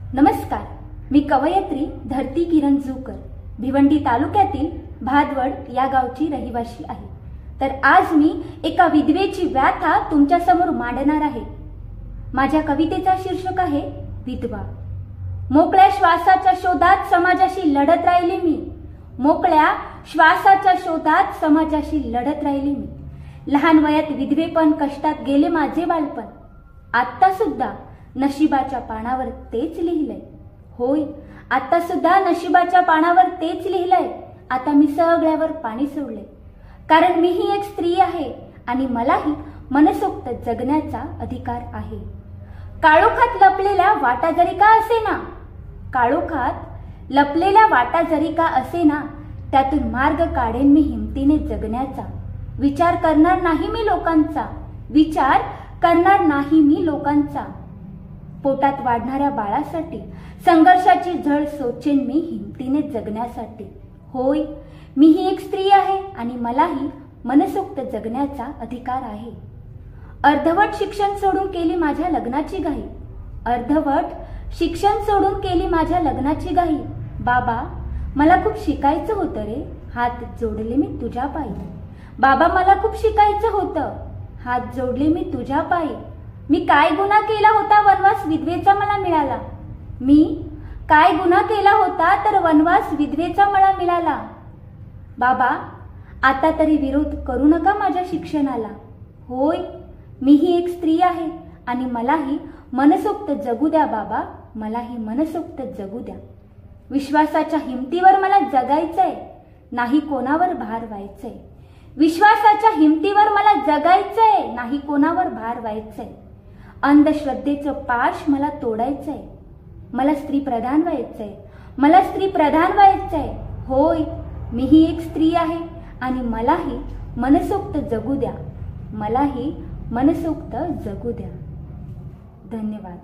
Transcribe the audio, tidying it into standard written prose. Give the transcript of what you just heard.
नमस्कार, मी कवयित्री धरती किरण जुकर भिवंडी तालुक्यातील भादवड या गावची रहिवासी आहे। तर आज मी एका विधवेची व्याथा तुमच्या समोर मांडणार आहे। माझ्या कवितेचा शीर्षक आहे विधवा। मोकळ्या श्वासाच्या शोधात समाजाशी लढत राहिली मी। मोकळ्या श्वासाच्या शोधात समाजाशी लढत राहिली मी। लहान वयात विधवेपण कष्टात गेले माझे बालपण। आता सुद्धा नशिबाच्या पानावर तेच लिहिलंय। होय, आता सुद्धा नशिबाच्या पानावर तेच लिहिलंय। आता मी सगळ्यावर पाणी सोडले, कारण मी ही एक स्त्री आहे आणि मलाही मनसोक्त जगण्याचा अधिकार आहे। काळोखात लपलेल्या वाटा जरी का असेना, काळोखात लपलेल्या वाटा जरी का असेना, त्यातून मार्ग काढेन मी हिमतीने जगण्याचा। विचार करणार नाही मी लोकांचा, विचार करणार नाही मी लोकांचा। पोटात वाढणाऱ्या बाळासाठी संघर्षाची झळ सोचेन मी हिमतीने जगण्यासाठी। होय, मी ही एक स्त्री आहे आणि मलाही मनसोक्त जगण्याचा अधिकार आहे। अर्धवट शिक्षण सोडून केली माझ्या लग्नाची घाई। अर्धवट शिक्षण सोडून केली माझ्या लग्नाची घाई। बाबा, मला खूप शिकायचं होतं रे, हात जोडले मी तुझ्या पायी। बाबा, मला खूप शिकायचं होतं, हात जोडले मी तुझ्या पायी। मी काय गुन्हा केला होता वनवास विधवेचा मला मिळाला। मी काय गुन्हा केला होता तर वनवास विधवेचा मला मिळाला। बाबा, आता तरी विरोध करू नका माझ्या शिक्षणाला। होय, मी ही एक स्त्री आहे आणि मलाही मनसोक्त जगू द्या बाबा, मलाही मनसोक्त जगू द्या। विश्वासाच्या हिमतीवर मला जगायचंय, नाही कोणावर भार व्हायचंय। विश्वासाच्या हिमतीवर मला जगायचंय, नाही कोणावर भार व्हायचंय। अंधश्रद्धेचं पाश मला तोडायचंय, मला स्त्री प्रधान व्हायचंय, मला स्त्री प्रधान व्हायचंय। होय, मी ही एक स्त्री आहे आणि मलाही मनसोक्त जगू द्या, मलाही मनसोक्त जगू द्या। धन्यवाद।